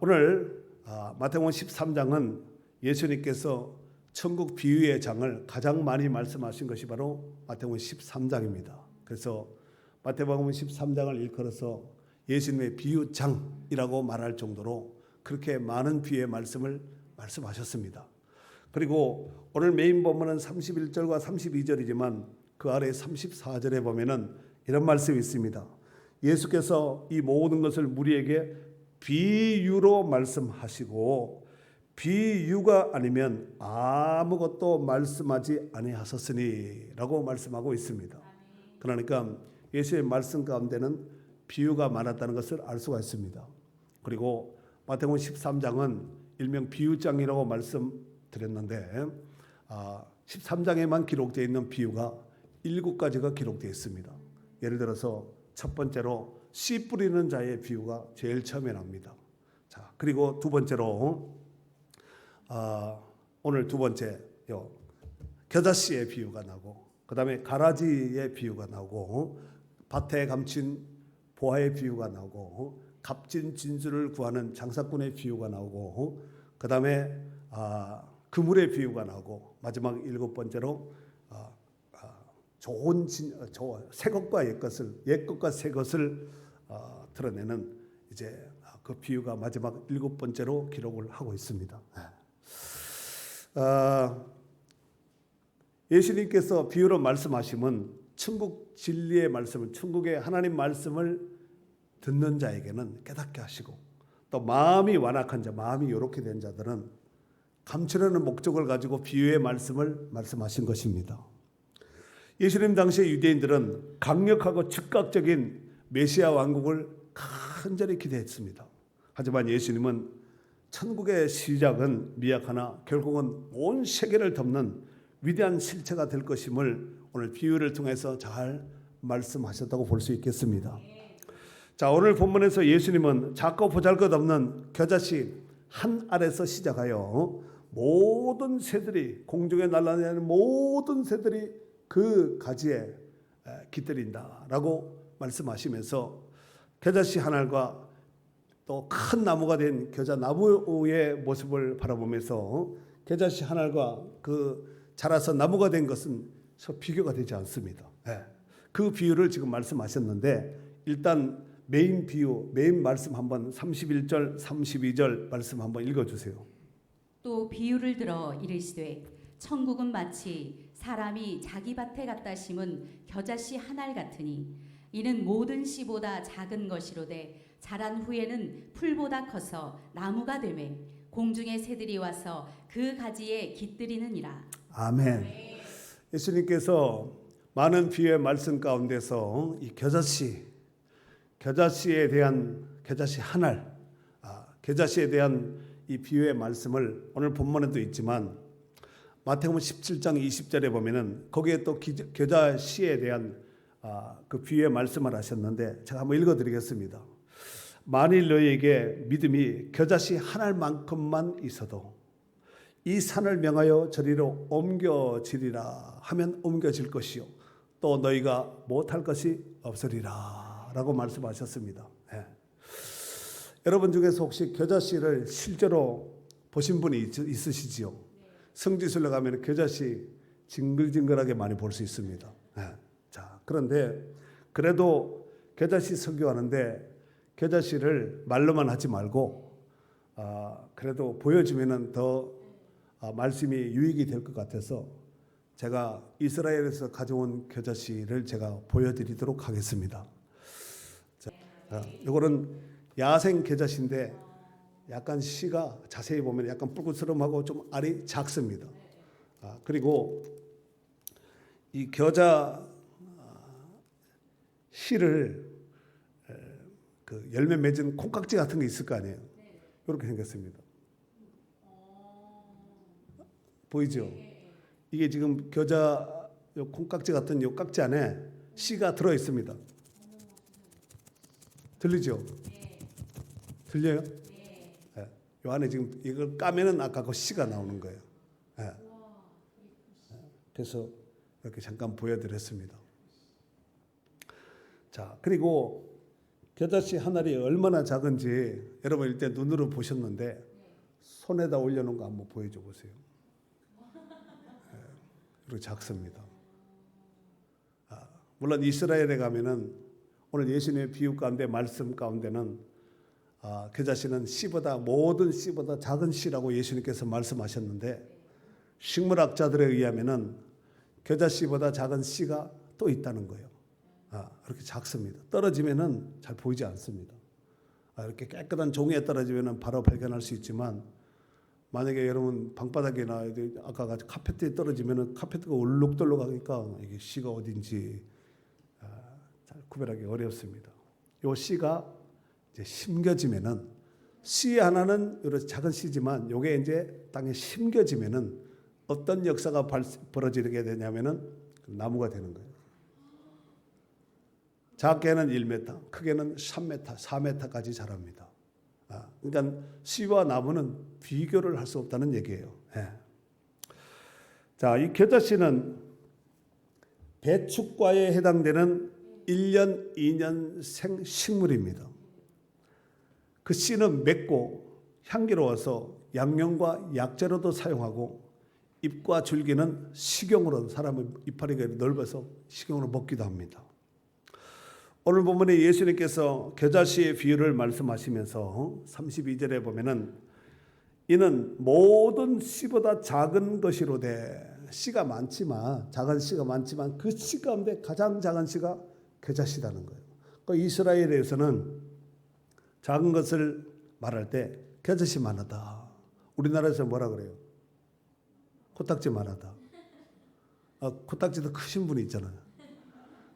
오늘 마태복음 13장은 예수님께서 천국 비유의 장을 가장 많이 말씀하신 것이 바로 마태복음 13장입니다. 그래서 마태복음 13장을 일컬어서 예수님의 비유장이라고 말할 정도로 그렇게 많은 비유의 말씀을 말씀하셨습니다. 그리고 오늘 메인 본문은 31절과 32절이지만 그 아래 34절에 보면은 이런 말씀이 있습니다. 예수께서 이 모든 것을 우리에게 비유로 말씀하시고 비유가 아니면 아무것도 말씀하지 아니하셨으니 라고 말씀하고 있습니다. 그러니까 예수의 말씀 가운데는 비유가 많았다는 것을 알 수가 있습니다. 그리고 마태복음 13장은 일명 비유장이라고 말씀드렸는데 13장에만 기록되어 있는 비유가 7가지가 기록되어 있습니다. 예를 들어서 첫 번째로 씨 뿌리는 자의 비유가 제일 처음에 나옵니다. 자, 그리고 두 번째로 오늘 두 번째 겨자씨의 비유가 나오고, 그 다음에 가라지의 비유가 나오고, 밭에 감춘 보화의 비유가 나오고, 값진 진주를 구하는 장사꾼의 비유가 나오고, 그 다음에 그물의 비유가 나오고, 마지막 7번째로 좋은 새 것과 옛 것과 새 것을 드러내는 이제 그 비유가 마지막 7번째로 기록을 하고 있습니다. 예수님께서 비유로 말씀하시면 천국 진리의 말씀을, 천국의 하나님 말씀을 듣는 자에게는 깨닫게 하시고, 또 마음이 완악한 자, 마음이 요렇게 된 자들은 감추려는 목적을 가지고 비유의 말씀을 말씀하신 것입니다. 예수님 당시의 유대인들은 강력하고 즉각적인 메시아 왕국을 간절히 기대했습니다. 하지만 예수님은 천국의 시작은 미약하나 결국은 온 세계를 덮는 위대한 실체가 될 것임을 오늘 비유를 통해서 잘 말씀하셨다고 볼 수 있겠습니다. 자, 오늘 본문에서 예수님은 작고 보잘것없는 겨자씨 한 알에서 시작하여 모든 새들이, 공중에 날아다니는 모든 새들이 그 가지에 깃들인다라고 말씀하시면서 겨자씨 한 알과 또 큰 나무가 된 겨자 나무의 모습을 바라보면서 겨자씨 한 알과 그 자라서 나무가 된 것은 비교가 되지 않습니다. 그 비유를 지금 말씀하셨는데, 일단 메인 비유, 메인 말씀 한번 31절, 32절 말씀 한번 읽어주세요. 또 비유를 들어 이르시되 천국은 마치 사람이 자기 밭에 갖다 심은 겨자씨 한 알 같으니 이는 모든 씨보다 작은 것이로되 자란 후에는 풀보다 커서 나무가 되매 공중의 새들이 와서 그 가지에 깃들이느니라. 아멘. 예수님께서 많은 비유의 말씀 가운데서 이 겨자씨에 대한 겨자씨 한 알, 겨자씨에 대한 이 비유의 말씀을 오늘 본문에도 있지만 마태복음 17장 20절에 보면은 거기에 또 겨자씨에 대한 그 비유의 말씀을 하셨는데 제가 한번 읽어드리겠습니다. 만일 너희에게 믿음이 겨자씨 한 알만큼만 있어도 이 산을 명하여 저리로 옮겨지리라 하면 옮겨질 것이요 또 너희가 못할 것이 없으리라 라고 말씀하셨습니다. 여러분 중에서 혹시 겨자씨를 실제로 보신 분이 있으시지요? 성지순례 가면 겨자씨 징글징글하게 많이 볼 수 있습니다. 자, 그런데 그래도 겨자씨 설교하는데 겨자씨를 말로만 하지 말고 그래도 보여주면은 더 말씀이 유익이 될 것 같아서 제가 이스라엘에서 가져온 겨자씨를 제가 보여드리도록 하겠습니다. 자, 이거는 야생 겨자씨인데 약간 씨가 자세히 보면 약간 뿔긋스름하고 좀 알이 작습니다. 그리고 이 겨자 씨를 그 열매 맺은 콩깍지 같은 게 있을 거 아니에요. 이렇게 생겼습니다. 보이죠? 이게 지금 겨자 요 콩깍지 같은 요 깍지 안에 씨가 들어 있습니다. 들리죠? 들려요? 요 안에 지금 이걸 까면은 아까 그 씨가 나오는 거예요. 그래서 이렇게 잠깐 보여드렸습니다. 자, 그리고 겨자씨 한 알이 얼마나 작은지 여러분 일단 눈으로 보셨는데 손에다 올려놓은 거 한번 보여줘 보세요. 이렇게 작습니다. 물론 이스라엘에 가면은 오늘 예수님의 비유 가운데 말씀 가운데는 겨자씨는 씨보다 모든 씨보다 작은 씨라고 예수님께서 말씀하셨는데 식물학자들에 의하면은 겨자씨보다 작은 씨가 또 있다는 거예요. 그렇게 작습니다. 떨어지면은 잘 보이지 않습니다. 이렇게 깨끗한 종이에 떨어지면은 바로 발견할 수 있지만 만약에 여러분 방바닥이나 아까 같이 카페트에 떨어지면은 카페트가 울룩덜룩하니까 이게 씨가 어딘지 잘 구별하기 어렵습니다. 요 씨가 이제 심겨지면은 씨 하나는 이런 작은 씨지만 요게 이제 땅에 심겨지면은 어떤 역사가 벌어지게 되냐면은 나무가 되는 거예요. 작게는 1m, 크게는 3m, 4m까지 자랍니다. 그러니까 씨와 나무는 비교를 할 수 없다는 얘기예요. 자, 이 겨자씨는 배축과에 해당되는 1년, 2년 생 식물입니다. 그 씨는 맵고 향기로워서 양념과 약재로도 사용하고 잎과 줄기는 식용으로 사람의 이파리가 넓어서 식용으로 먹기도 합니다. 오늘 본문에 예수님께서 겨자씨의 비유를 말씀하시면서 32절에 보면은 이는 모든 씨보다 작은 것이로되 씨가 많지만 작은 씨가 많지만 그 씨 가운데 가장 작은 씨가 겨자씨라는 거예요. 그러니까 이스라엘에서는 작은 것을 말할 때 겨자씨만하다. 우리나라에서 뭐라 그래요? 코딱지만하다. 코딱지도 크신 분이 있잖아요.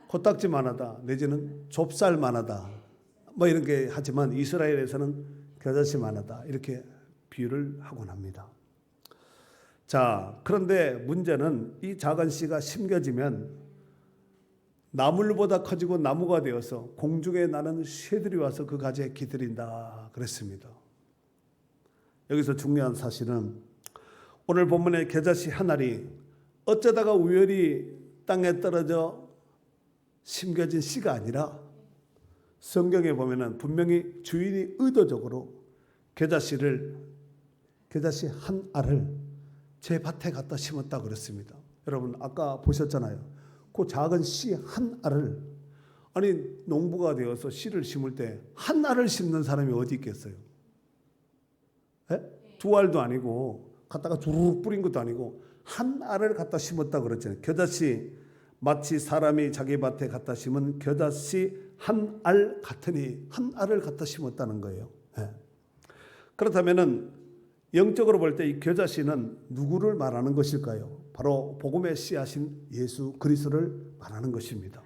코딱지만하다 내지는 좁쌀만하다 뭐 이런 게 하지만 이스라엘에서는 겨자씨만하다 이렇게 비유를 하곤 합니다. 자, 그런데 문제는 이 작은 씨가 심겨지면 나물보다 커지고 나무가 되어서 공중에 나는 새들이 와서 그 가지에 기들인다 그랬습니다. 여기서 중요한 사실은 오늘 본문의 겨자씨 한 알이 어쩌다가 우연히 땅에 떨어져 심겨진 씨가 아니라 성경에 보면은 분명히 주인이 의도적으로 겨자씨 한 알을 제 밭에 갖다 심었다 그랬습니다. 여러분 아까 보셨잖아요. 그 작은 씨 한 알을 아니 농부가 되어서 씨를 심을 때 한 알을 심는 사람이 어디 있겠어요? 두 알도 아니고 갖다가 주르륵 뿌린 것도 아니고 한 알을 갖다 심었다 그랬잖아요. 겨자씨 마치 사람이 자기 밭에 갖다 심은 겨자씨 한 알 같으니 한 알을 갖다 심었다는 거예요. 그렇다면은 영적으로 볼 때 이 겨자씨는 누구를 말하는 것일까요? 바로 복음의 씨앗인 예수 그리스도를 말하는 것입니다.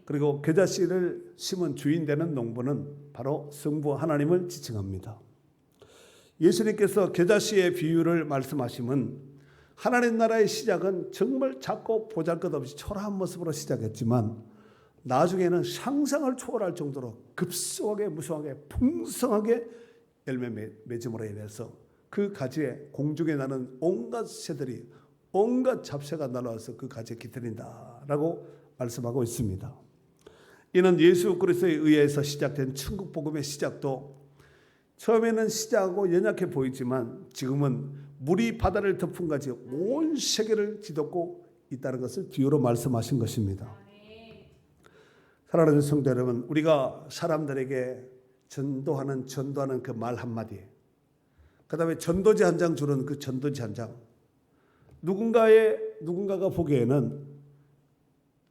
그리고 겨자씨를 심은 주인 되는 농부는 바로 성부 하나님을 지칭합니다. 예수님께서 겨자씨의 비유를 말씀하시면 하나님 나라의 시작은 정말 작고 보잘것없이 초라한 모습으로 시작했지만 나중에는 상상을 초월할 정도로 급속하게 무성하게 풍성하게 열매 맺음으로 인해서 그 가지에 공중에 나는 온갖 새들이 온갖 잡새가 날아와서 그 가지에 깃들인다라고 말씀하고 있습니다. 이는 예수 그리스도에 의해서 시작된 천국 복음의 시작도 처음에는 시작하고 연약해 보이지만 지금은 물이 바다를 덮은 같이 온 세계를 뒤덮고 있다는 것을 비유로 말씀하신 것입니다. 사랑하는 성도 여러분, 우리가 사람들에게 전도하는 그 말 한마디, 그 다음에 전도지 한 장 주는 그 전도지 한 장, 누군가가 보기에는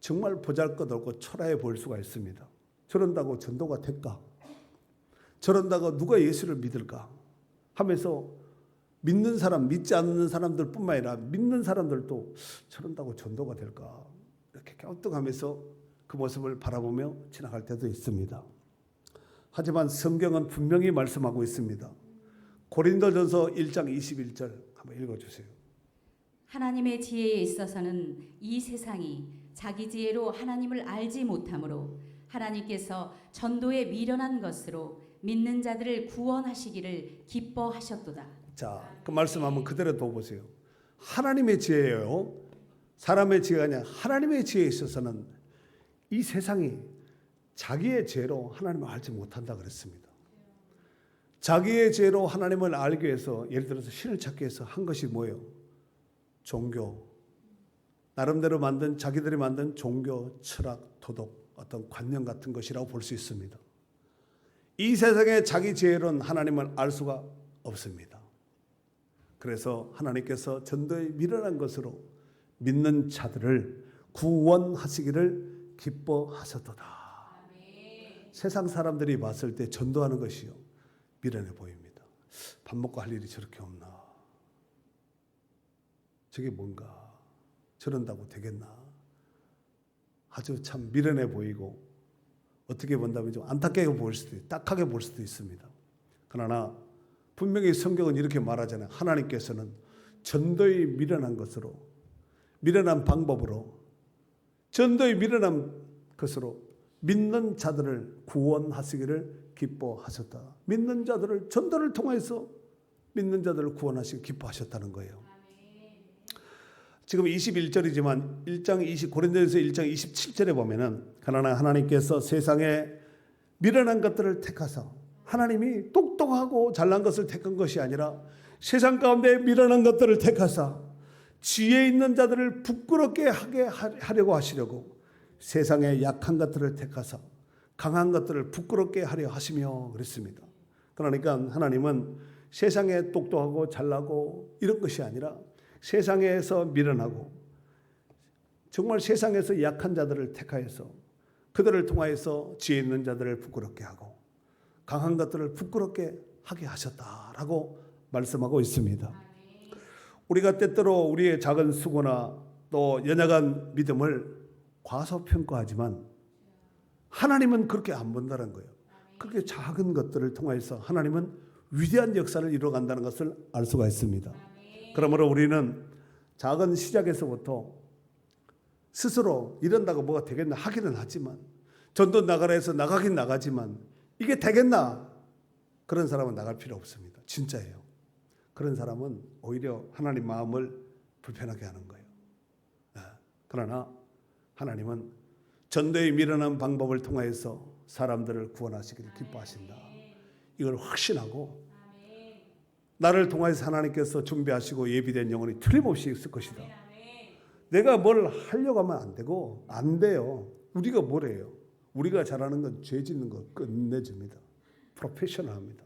정말 보잘것없고 초라해 보일 수가 있습니다. 저런다고 전도가 될까? 저런다고 누가 예수를 믿을까? 하면서 믿는 사람, 믿지 않는 사람들 뿐만 아니라 믿는 사람들도 저런다고 전도가 될까? 이렇게 갸우뚱하면서 그 모습을 바라보며 지나갈 때도 있습니다. 하지만 성경은 분명히 말씀하고 있습니다. 고린도전서 1장 21절 한번 읽어주세요. 하나님의 지혜에 있어서는 이 세상이 자기 지혜로 하나님을 알지 못하므로 하나님께서 전도에 미련한 것으로 믿는 자들을 구원하시기를 기뻐하셨도다. 자, 그 말씀 한번 그대로 더 보세요. 하나님의 지혜예요. 사람의 지혜가 아니라 하나님의 지혜에 있어서는 이 세상이 자기의 죄로 하나님을 알지 못한다 그랬습니다. 자기의 죄로 하나님을 알기 위해서 예를 들어서 신을 찾기 위해서 한 것이 뭐예요? 종교. 나름대로 자기들이 만든 종교, 철학, 도덕, 어떤 관념 같은 것이라고 볼 수 있습니다. 이 세상에 자기 죄로는 하나님을 알 수가 없습니다. 그래서 하나님께서 전도에 미련한 것으로 믿는 자들을 구원하시기를 기뻐하셨도다. 세상 사람들이 봤을 때 전도하는 것이요 미련해 보입니다. 밥 먹고 할 일이 저렇게 없나? 저게 뭔가? 저런다고 되겠나? 아주 참 미련해 보이고 어떻게 본다면 좀 안타깝게 보일 수도 있고 딱하게 볼 수도 있습니다. 그러나 분명히 성경은 이렇게 말하잖아요. 하나님께서는 전도에 미련한 것으로, 미련한 방법으로, 전도에 미련한 것으로 믿는 자들을 구원하시기를 기뻐하셨다. 믿는 자들을 전도를 통해서 믿는 자들을 구원하시기 기뻐하셨다는 거예요. 지금 21절이지만 고린도전서 1장 27절에 보면은 그러나 하나님께서 세상에 미련한 것들을 택하사 하나님이 똑똑하고 잘난 것을 택한 것이 아니라 세상 가운데 미련한 것들을 택하사 지혜 있는 자들을 부끄럽게 하게 하려고 하시려고 세상에 약한 것들을 택하사 강한 것들을 부끄럽게 하려 하시며 그랬습니다. 그러니까 하나님은 세상에 똑똑하고 잘나고 이런 것이 아니라 세상에서 미련하고 정말 세상에서 약한 자들을 택하여서 그들을 통하여서 지혜 있는 자들을 부끄럽게 하고 강한 것들을 부끄럽게 하게 하셨다라고 말씀하고 있습니다. 우리가 때때로 우리의 작은 수고나 또 연약한 믿음을 과소평가하지만 하나님은 그렇게 안 본다는 거예요. 그렇게 작은 것들을 통해서 하나님은 위대한 역사를 이루어간다는 것을 알 수가 있습니다. 그러므로 우리는 작은 시작에서부터 스스로 이런다고 뭐가 되겠나 하기는 하지만 전도 나가라 해서 나가긴 나가지만 이게 되겠나? 그런 사람은 나갈 필요 없습니다. 진짜예요. 그런 사람은 오히려 하나님 마음을 불편하게 하는 거예요. 그러나 하나님은 전도에 미련한 방법을 통해서 사람들을 구원하시기를 기뻐하신다. 이걸 확신하고 나를 통해서 하나님께서 준비하시고 예비된 영혼이 틀림없이 있을 것이다. 내가 뭘 하려고 하면 안 되고 안 돼요. 우리가 뭘 해요? 우리가 잘하는 건 죄 짓는 거 끝내줍니다. 프로페셔널합니다.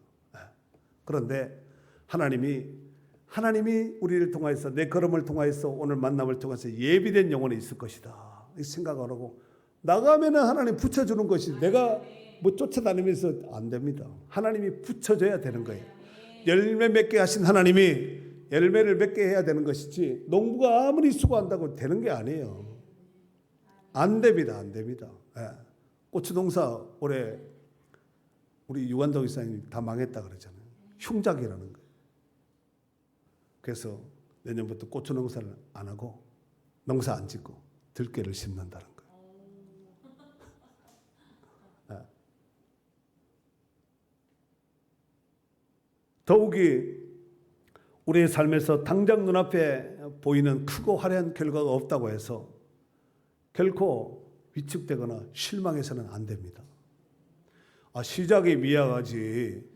그런데 하나님이 우리를 통해서 내 걸음을 통해서 오늘 만남을 통해서 예비된 영혼이 있을 것이다. 이 생각을 하고 나가면은 하나님 붙여주는 것이 내가 뭐 쫓아다니면서 안 됩니다. 하나님이 붙여줘야 되는 거예요. 열매 맺게 하신 하나님이 열매를 맺게 해야 되는 것이지 농부가 아무리 수고한다고 되는 게 아니에요. 안 됩니다. 안 됩니다. 고추 농사 올해 우리 유관동 이사님 다 망했다 그러잖아요. 흉작이라는 거예요. 그래서 내년부터 고추 농사를 안 하고 농사 안 짓고 들깨를 심는다는 거예요. 더욱이 우리의 삶에서 당장 눈앞에 보이는 크고 화려한 결과가 없다고 해서 결코 위축되거나 실망해서는 안 됩니다. 시작이 미약하지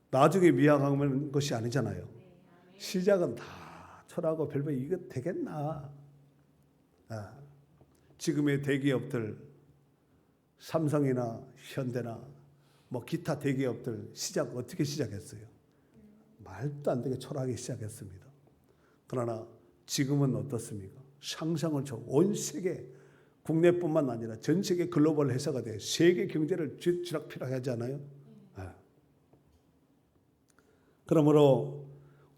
나중에 미약한 것이 아니잖아요. 시작은 다 철하고 별별 이거 되겠나? 지금의 대기업들 삼성이나 현대나 뭐 기타 대기업들 시작 어떻게 시작했어요? 말도 안 되게 초라하게 시작했습니다. 그러나 지금은 어떻습니까? 상상을 온 세계 국내뿐만 아니라 전 세계 글로벌 회사가 돼 세계 경제를 쥐락펴락하지 않아요? 그러므로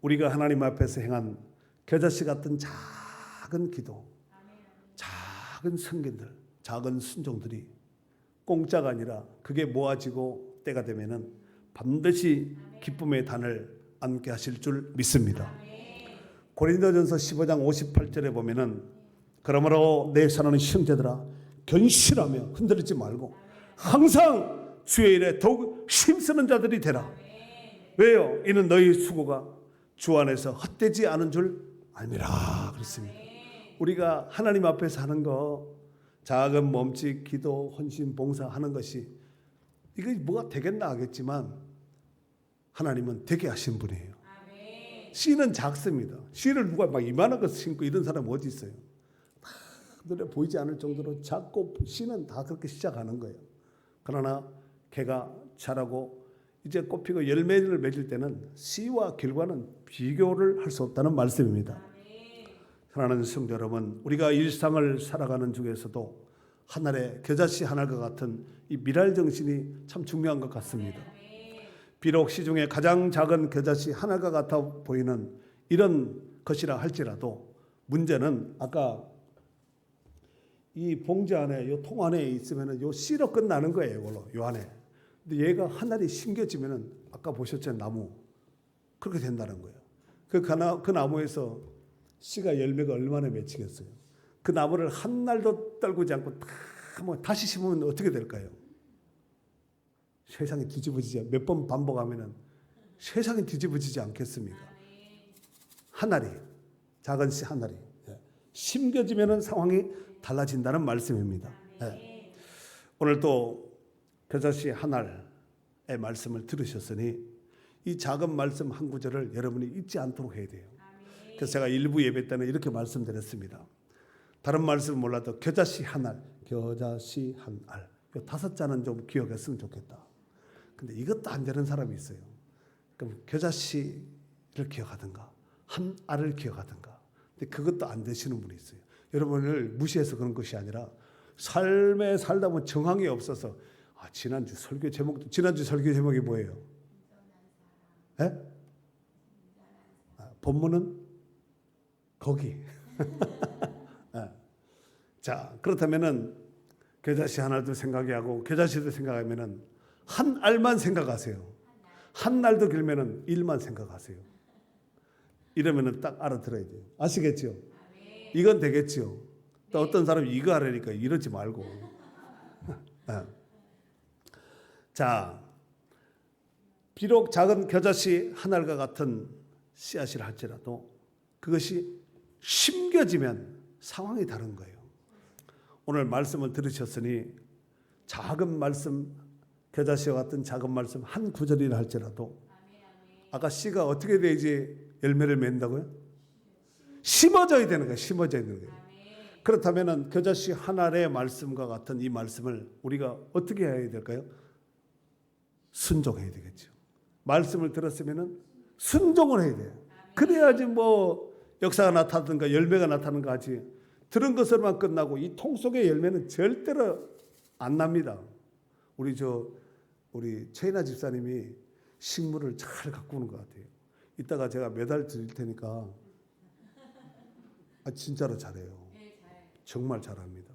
우리가 하나님 앞에서 행한 겨자씨 같은 작은 기도, 작은 성견들, 작은 순종들이 공짜가 아니라 그게 모아지고 때가 되면은 반드시 기쁨의 단을 안게 하실 줄 믿습니다. 고린도전서 15장 58절에 보면은 그러므로 내 사랑하는 형제들아 견실하며 흔들리지 말고 항상 주의 일에 더욱 힘쓰는 자들이 되라. 왜요? 이는 너희 수고가 주 안에서 헛되지 않은 줄 알미라 그랬습니다. 우리가 하나님 앞에서 하는 거 작은 몸짓, 기도, 헌신, 봉사하는 것이 이게 뭐가 되겠나 하겠지만 하나님은 되게 하신 분이에요. 씨는 작습니다. 씨를 누가 막 이만한 거 심고 이런 사람 어디 있어요? 막 눈에 보이지 않을 정도로 작고 씨는 다 그렇게 시작하는 거예요. 그러나 개가 자라고 이제 꽃피고 열매를 맺을 때는 씨와 결과는 비교를 할 수 없다는 말씀입니다. 사랑하는 성도 여러분, 우리가 일상을 살아가는 중에서도 하늘의 겨자씨 하늘과 같은 이 미랄 정신이 참 중요한 것 같습니다. 비록 시중에 가장 작은 겨자씨 하늘과 같아 보이는 이런 것이라 할지라도 문제는 아까 이 봉지 안에 요 통 안에 있으면은 요 씨로 끝나는 거예요. 이걸로 요 안에. 근데 얘가 하늘이 심겨지면은 아까 보셨죠, 나무 그렇게 된다는 거예요. 그 나무에서 씨가 열매가 얼마나 맺히겠어요. 그 나무를 한 날도 떨구지 않고 다시 심으면 어떻게 될까요? 세상이 뒤집어지지 몇 번 반복하면은 세상이 뒤집어지지 않겠습니까? 하늘이 작은 씨 하늘이 심겨지면은 상황이 달라진다는 말씀입니다. 오늘 또 겨자씨 하늘의 말씀을 들으셨으니 이 작은 말씀 한 구절을 여러분이 잊지 않도록 해야 돼요. 그래서 제가 일부 예배 때는 이렇게 말씀드렸습니다. 다른 말씀 몰라도 겨자씨 하늘, 겨자씨 하늘 이 다섯 자는 좀 기억했으면 좋겠다. 근데 이것도 안 되는 사람이 있어요. 그럼 겨자씨를 기억하든가 한 알을 기억하든가. 근데 그것도 안 되시는 분이 있어요. 여러분을 무시해서 그런 것이 아니라 삶에 살다 보면 정황이 없어서 지난주 설교 제목이 뭐예요? 본문은 거기. 자, 그렇다면은 겨자씨 하나도 생각하고 겨자씨도 생각하면은 한 알만 생각하세요. 한 날도 길면은 일만 생각하세요. 이러면은 딱 알아들어야 돼요. 아시겠죠? 이건 되겠죠. 또 어떤 사람이 이거 하려니까 이러지 말고. 자, 비록 작은 겨자씨 하늘과 같은 씨앗이라 할지라도 그것이 심겨지면 상황이 다른 거예요. 오늘 말씀을 들으셨으니 작은 말씀, 겨자씨와 같은 작은 말씀 한 구절이라 할지라도 아까 씨가 어떻게 돼야지 열매를 맺는다고요? 심어져야 되는 거예요. 심어져야 되는 거예요. 그렇다면 겨자씨 하늘의 말씀과 같은 이 말씀을 우리가 어떻게 해야 될까요? 순종해야 되겠죠. 말씀을 들었으면 순종을 해야 돼요. 그래야지 뭐 역사가 나타나든가 열매가 나타나는가 하지. 들은 것으로만 끝나고 이 통 속의 열매는 절대로 안 납니다. 우리 최인아 집사님이 식물을 잘 가꾸는 것 같아요. 이따가 제가 메달 드릴 테니까 진짜로 잘해요. 정말 잘합니다.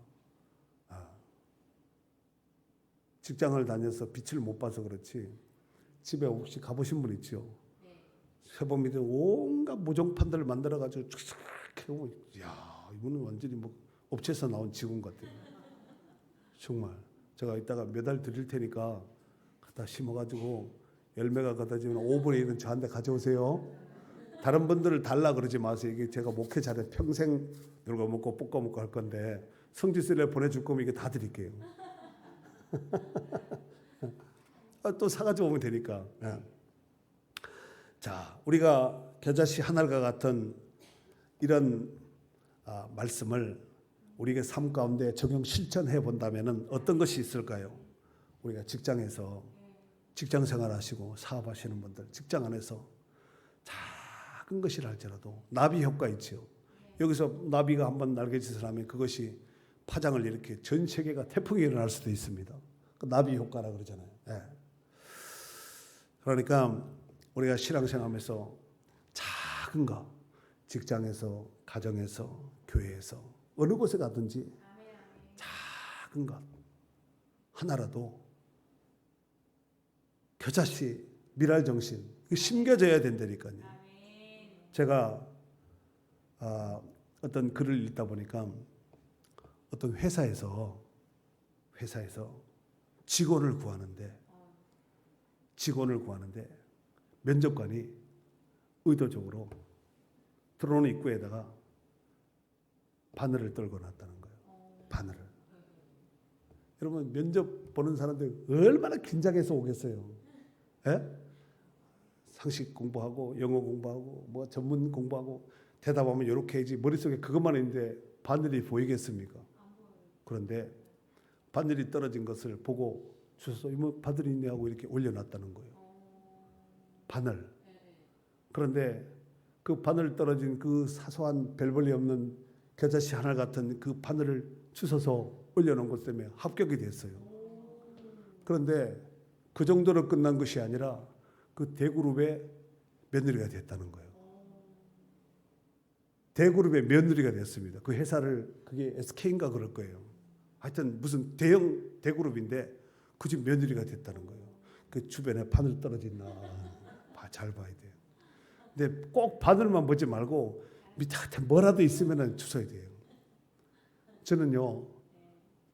직장을 다녀서 빛을 못 봐서 그렇지 집에 혹시 가보신 분 있죠? 세범 밑에 온갖 모종판들을 만들어가지고 촥촥 해보면 이야 이분은 완전히 뭐 업체에서 나온 직원 같아요. 정말 제가 이따가 메달 드릴 테니까 갖다 심어가지고 열매가 갖다지면 5분의 1은 저한테 가져오세요. 다른 분들을 달라 그러지 마세요. 이게 제가 목회 잘해 평생 놀고 먹고 볶아 먹고 할 건데 성지순례 보내줄 거면 이게 다 드릴게요. 또 사가지고 오면 되니까. 자, 우리가 겨자씨 하늘과 같은 이런 말씀을 우리가 삶 가운데 적용 실천해 본다면 어떤 것이 있을까요? 우리가 직장에서 직장 생활하시고 사업하시는 분들 직장 안에서 작은 것이라 할지라도 나비 효과 있죠. 여기서 나비가 한번 날개짓을 하면 그것이 파장을 일으켜 전 세계가 태풍이 일어날 수도 있습니다. 그 나비 효과라 그러잖아요. 그러니까 우리가 신앙생활하면서 작은 거 직장에서 가정에서 교회에서 어느 곳에 가든지 작은 것 하나라도 겨자씨 미랄 정신 심겨져야 된다니까요. 제가 어떤 글을 읽다 보니까 어떤 회사에서 직원을 구하는데 면접관이 의도적으로 들어오는 입구에다가 바늘을 떨궈 놨다는 거예요. 바늘을. 여러분 면접 보는 사람들 얼마나 긴장해서 오겠어요. 예? 상식 공부하고 영어 공부하고 뭐 전문 공부하고 대답하면 이렇게 해야지 머릿속에 그것만 있는데 바늘이 보이겠습니까? 그런데 바늘이 떨어진 것을 보고 주소 뭐 바늘이 있네 하고 이렇게 올려놨다는 거예요. 바늘. 그런데 그 바늘 떨어진 그 사소한 별 볼일 없는 겨자씨 하나 같은 그 바늘을 주워서 올려놓은 것 때문에 합격이 됐어요. 그런데 그 정도로 끝난 것이 아니라 그 대그룹의 며느리가 됐다는 거예요. 대그룹의 며느리가 됐습니다. 그 회사를 그게 SK인가 그럴 거예요. 하여튼 무슨 대형 대그룹인데 그 집 며느리가 됐다는 거예요. 그 주변에 바늘 떨어졌나 잘 봐야 돼요. 근데 꼭 바늘만 보지 말고 밑에 뭐라도 있으면 주워야 돼요. 저는요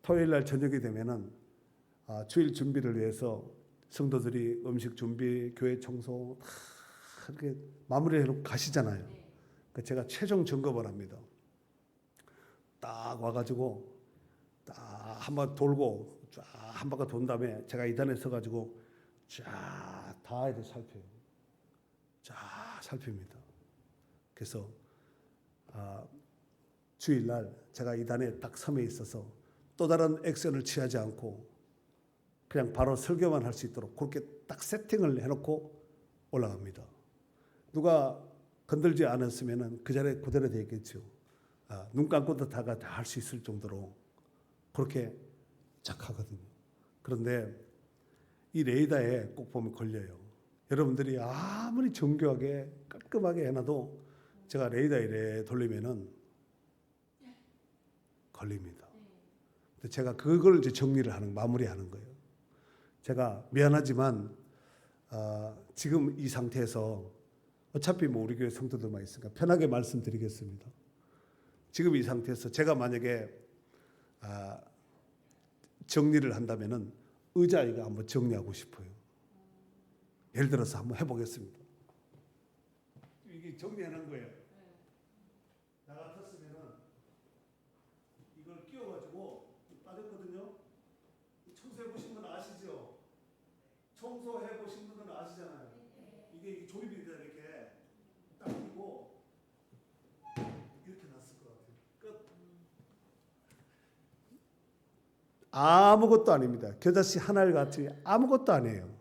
토요일 날 저녁이 되면은 주일 준비를 위해서 성도들이 음식 준비, 교회 청소 이렇게 마무리해놓고 가시잖아요. 그러니까 제가 최종 점검을 합니다. 딱 와가지고 딱 한번 돌고 쫙 한 바퀴 돈 다음에 제가 이단에 서가지고 쫙 다 이렇게 살펴요. 쫙 살핍니다. 그래서 주일날 제가 이단에 딱 섬에 있어서 또 다른 액션을 취하지 않고 그냥 바로 설교만 할 수 있도록 그렇게 딱 세팅을 해놓고 올라갑니다. 누가 건들지 않았으면 그 자리에 그대로 되어 있겠죠. 눈 감고도 다 할 수 있을 정도로 그렇게 착하거든요. 그런데 이 레이더에 꼭 보면 걸려요. 여러분들이 아무리 정교하게 깔끔하게 해놔도 제가 레이더 이래 돌리면은 걸립니다. 제가 그걸 이제 정리를 하는 마무리하는 거예요. 제가 미안하지만 지금 이 상태에서 어차피 뭐 우리 교회 성도들만 있으니까 편하게 말씀드리겠습니다. 지금 이 상태에서 제가 만약에 정리를 한다면은 의자 이거 한번 정리하고 싶어요. 예를 들어서 한번 해보겠습니다. 이게 정리해놓은 거예요. 나 같았으면은 이걸 끼워가지고 빠졌거든요. 청소해 보신 분 아시죠? 청소해 보신 분은 아시잖아요. 이게 조립이 돼 이렇게 딱 끼고 이렇게 놨을 것 같아요. 끝. 아무것도 아닙니다. 겨자씨 하나를 같이 아무것도 아니에요.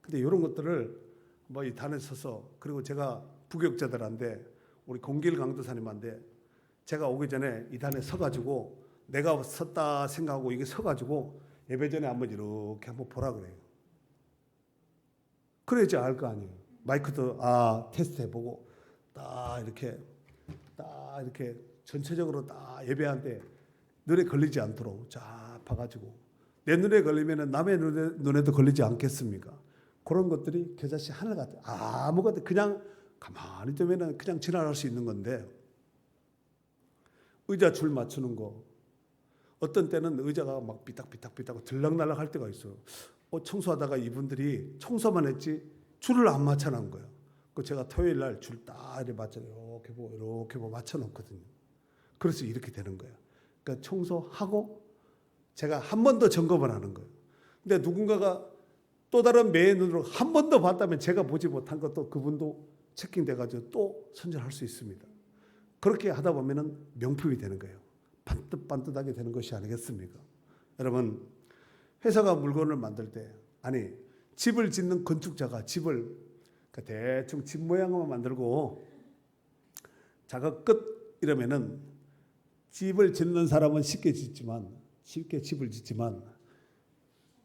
근데 이런 것들을 뭐 이 단에 서서 그리고 제가 부교육자들한테 우리 공길 강도사님한테 제가 오기 전에 이 단에 서가지고 내가 섰다 생각하고 이게 서가지고 예배 전에 한번 이렇게 한번 보라 그래요. 그래야지 알 거 아니에요. 마이크도 테스트 해보고 딱 이렇게 전체적으로 딱 예배한테 눈에 걸리지 않도록 쫙 봐가지고 내 눈에 걸리면 남의 눈에도 걸리지 않겠습니까? 그런 것들이 겨자씨 하늘 같아요. 아무것도 그냥 가만히 두면은 그냥 지나갈 수 있는 건데 의자 줄 맞추는 거 어떤 때는 의자가 막 삐딱삐딱삐딱 들락날락 할 때가 있어요. 청소하다가 이분들이 청소만 했지 줄을 안 맞춰놓은 거예요. 그 제가 토요일 날 줄 딱 이렇게 맞춰 이렇게 보고 맞춰놓거든요. 그래서 이렇게 되는 거예요. 그러니까 청소하고 제가 한 번 더 점검을 하는 거예요. 근데 누군가가 또 다른 매의 눈으로 한 번 더 봤다면 제가 보지 못한 것도 그분도 체킹돼가지고 또 선전할 수 있습니다. 그렇게 하다 보면은 명품이 되는 거예요. 반듯반듯하게 되는 것이 아니겠습니까? 여러분 회사가 물건을 만들 때 집을 짓는 건축자가 집을 대충 집 모양만 만들고 작업 끝 이러면은 집을 짓는 사람은 쉽게 집을 짓지만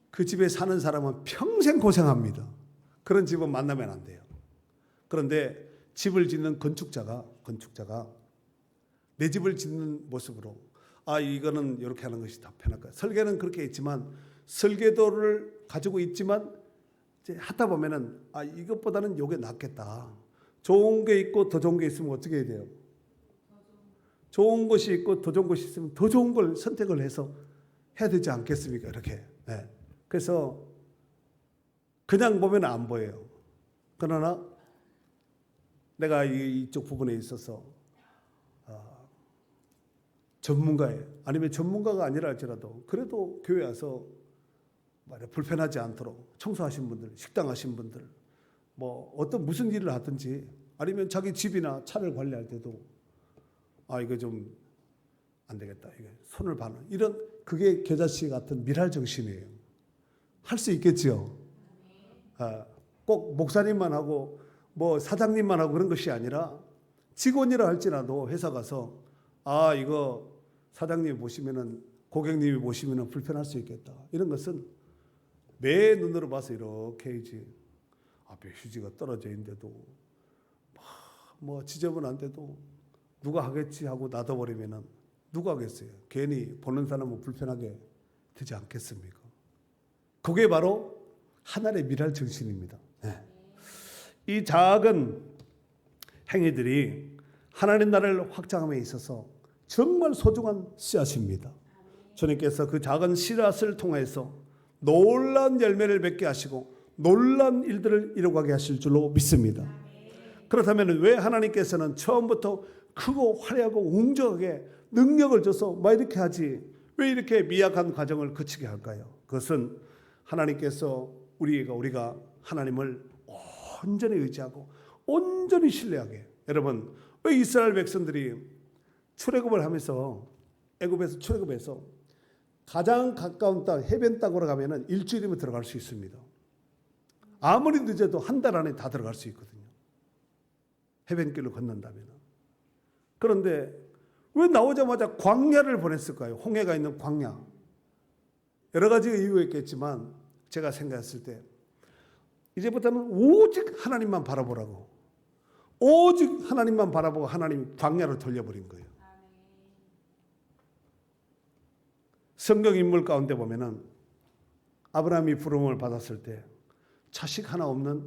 그 집에 사는 사람은 평생 고생합니다. 그런 집은 만나면 안 돼요. 그런데 집을 짓는 건축자가 내 집을 짓는 모습으로 이거는 이렇게 하는 것이 더 편할 거야. 설계는 그렇게 있지만 설계도를 가지고 있지만 이제 하다 보면은 이것보다는 이게 낫겠다. 좋은 게 있고 더 좋은 게 있으면 어떻게 해야 돼요? 좋은 것이 있고 더 좋은 것이 있으면 더 좋은 걸 선택을 해서 해야 되지 않겠습니까? 이렇게. 네. 그래서 그냥 보면 안 보여요. 그러나 내가 이쪽 부분에 있어서 전문가예요. 아니면 전문가가 아니라 할지라도 그래도 교회 와서 말에 불편하지 않도록 청소하신 분들, 식당 하신 분들, 뭐 어떤 무슨 일을 하든지 아니면 자기 집이나 차를 관리할 때도 이거 좀 안 되겠다. 이거 손을 봐는 이런 그게 겨자씨 같은 미랄 정신이에요. 할 수 있겠지요. 꼭 목사님만 하고 뭐 사장님만 하고 그런 것이 아니라 직원이라 할지라도 회사 가서 이거 사장님이 보시면은 고객님이 보시면은 불편할 수 있겠다. 이런 것은 매 눈으로 봐서 이렇게 이제 앞에 휴지가 떨어져 있는데도 뭐 지저분한데도 누가 하겠지 하고 놔둬버리면은 누가 하겠어요? 괜히 보는 사람은 불편하게 되지 않겠습니까? 그게 바로 하나님의 미랄 정신입니다. 이 작은 행위들이 하나님 나라를 확장함에 있어서 정말 소중한 씨앗입니다. 주님께서 그 작은 씨앗을 통해서 놀라운 열매를 맺게 하시고 놀라운 일들을 이루게 하실 줄로 믿습니다. 그렇다면 왜 하나님께서는 처음부터 크고 화려하고 웅장하게 능력을 줘서 이렇게 하지 왜 이렇게 미약한 과정을 거치게 할까요? 그것은 하나님께서 우리가 하나님을 온전히 의지하고 온전히 신뢰하게. 여러분, 왜 이스라엘 백성들이 출애굽을 하면서 애굽에서 출애굽해서 가장 가까운 땅 해변 땅으로 가면은 일주일이면 들어갈 수 있습니다. 아무리 늦어도 한 달 안에 다 들어갈 수 있거든요. 해변길로 걷는다면. 그런데 왜 나오자마자 광야를 보냈을까요? 홍해가 있는 광야. 여러 가지 이유가 있겠지만 제가 생각했을 때 이제부터는 오직 하나님만 바라보라고. 오직 하나님만 바라보고 하나님 광야로 돌려버린 거예요. 성경 인물 가운데 보면은 아브라함이 부름을 받았을 때 자식 하나 없는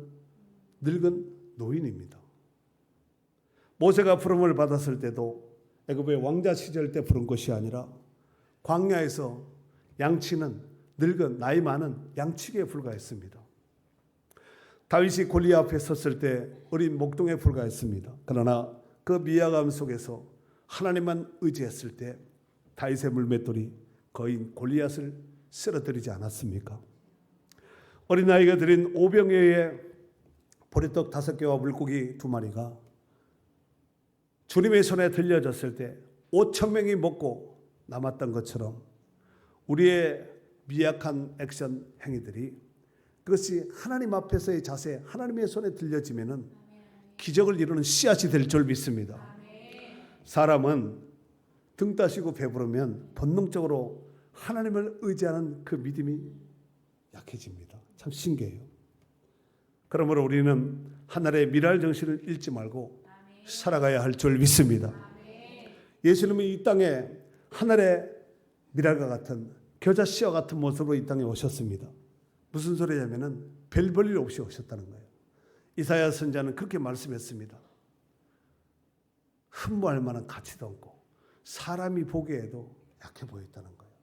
늙은 노인입니다. 모세가 부름을 받았을 때도 애굽의 왕자 시절 때 부른 것이 아니라 광야에서 양치는 늙은 나이 많은 양치기에 불과했습니다. 다윗이 골리앗 앞에 섰을 때 어린 목동에 불과했습니다. 그러나 그 미약함 속에서 하나님만 의지했을 때 다윗의 물맷돌이 거인 골리앗을 쓰러뜨리지 않았습니까? 어린아이가 드린 오병이어의 보리떡 5개와 물고기 2마리가 주님의 손에 들려졌을 때 5,000명이 먹고 남았던 것처럼 우리의 미약한 액션 행위들이 그것이 하나님 앞에서의 자세, 하나님의 손에 들려지면은 기적을 이루는 씨앗이 될 줄 믿습니다. 사람은 등 따시고 배부르면 본능적으로 하나님을 의지하는 그 믿음이 약해집니다. 참 신기해요. 그러므로 우리는 하늘의 미랄 정신을 잃지 말고 살아가야 할 줄 믿습니다. 예수님은 이 땅에 하늘의 미랄과 같은 겨자씨와 같은 모습으로 이 땅에 오셨습니다. 무슨 소리냐면은 별 볼 일 없이 오셨다는 거예요. 이사야 선지자는 그렇게 말씀했습니다. 흠모할 만한 가치도 없고 사람이 보기에도 약해 보였다는 거예요.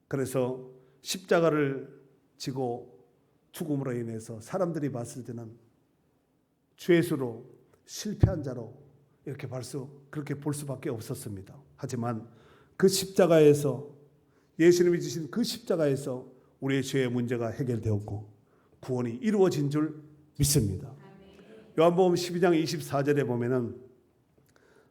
그래서 십자가를 지고 죽음으로 인해서 사람들이 봤을 때는 죄수로 실패한 자로 이렇게 그렇게 볼 수밖에 없었습니다. 하지만 그 십자가에서 예수님이 주신 그 십자가에서 우리의 죄의 문제가 해결되었고 구원이 이루어진 줄 믿습니다. 요한복음 12장 24절에 보면은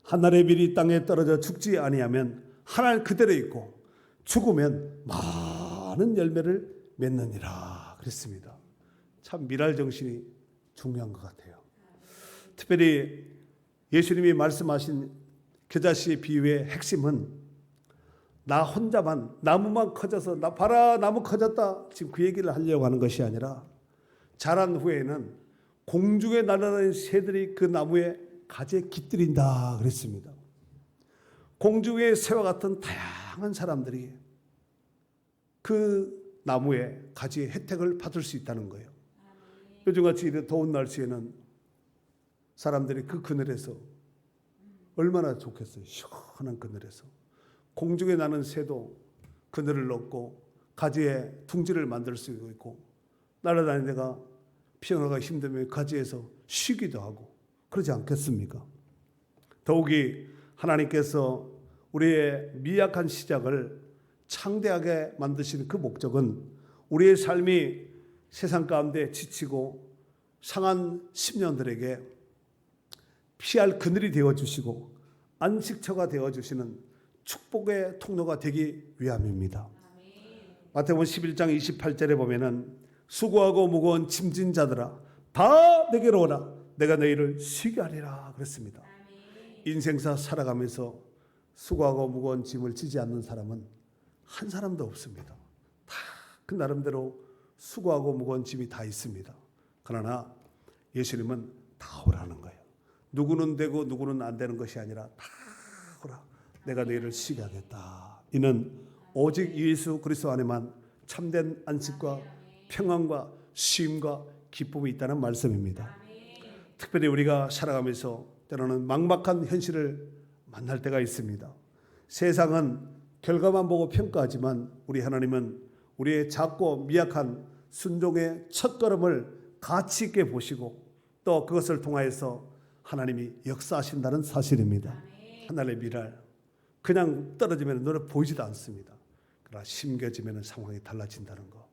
하늘의 별이 땅에 떨어져 죽지 아니하면 하늘 그대로 있고 죽으면 많은 열매를 맺느니라 그랬습니다. 참 미랄 정신이 중요한 것 같아요. 특별히 예수님이 말씀하신 겨자씨의 비유의 핵심은 나 혼자만 나무만 커져서 나 봐라 나무 커졌다 지금 그 얘기를 하려고 하는 것이 아니라 자란 후에는 공중에 날아다니는 새들이 그 나무에 가지에 깃들인다 그랬습니다. 공중의 새와 같은 다양한 사람들이 그 나무의 가지의 혜택을 받을 수 있다는 거예요. 요즘같이 더운 날씨에는 사람들이 그 그늘에서 얼마나 좋겠어요. 시원한 그늘에서 공중에 나는 새도 그늘을 넣고 가지에 둥지를 만들 수 있고 날아다니는 데가 피어나가 힘들면 가지에서 쉬기도 하고 그러지 않겠습니까? 더욱이 하나님께서 우리의 미약한 시작을 창대하게 만드신 그 목적은 우리의 삶이 세상 가운데 지치고 상한 심령들에게 피할 그늘이 되어주시고 안식처가 되어주시는 축복의 통로가 되기 위함입니다. 마태복음 11장 28절에 보면은 수고하고 무거운 짐진 자들아 다 내게로 오라 내가 너희를 쉬게 하리라 그랬습니다. 인생사 살아가면서 수고하고 무거운 짐을 지지 않는 사람은 한 사람도 없습니다. 다 그 나름대로 수고하고 무거운 짐이 다 있습니다. 그러나 예수님은 다 오라는 거예요. 누구는 되고 누구는 안 되는 것이 아니라 다 오라 내가 너희를 쉬게 하겠다. 이는 오직 예수 그리스도 안에만 참된 안식과 평안과 쉼과 기쁨이 있다는 말씀입니다. 특별히 우리가 살아가면서 때로는 막막한 현실을 만날 때가 있습니다. 세상은 결과만 보고 평가하지만 우리 하나님은 우리의 작고 미약한 순종의 첫걸음을 가치 있게 보시고 또 그것을 통하여서 하나님이 역사하신다는 사실입니다. 하나님의 미랄 그냥 떨어지면 눈에 보이지도 않습니다. 그러나 심겨지면 상황이 달라진다는 것.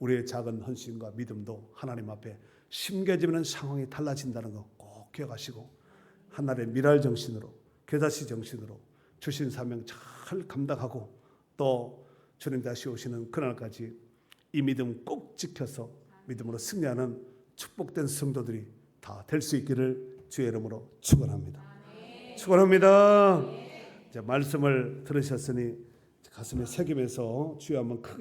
우리의 작은 헌신과 믿음도 하나님 앞에 심겨지면 상황이 달라진다는 것 꼭 기억하시고 하나님의 미랄 정신으로 겨자씨 정신으로 주신 사명 잘 감당하고 또 주님 다시 오시는 그날까지 이 믿음 꼭 지켜서 믿음으로 승리하는 축복된 성도들이 다 될 수 있기를 주의 이름으로 축원합니다. 축원합니다. 말씀을 들으셨으니 가슴에 새기면서 주여 한번 크게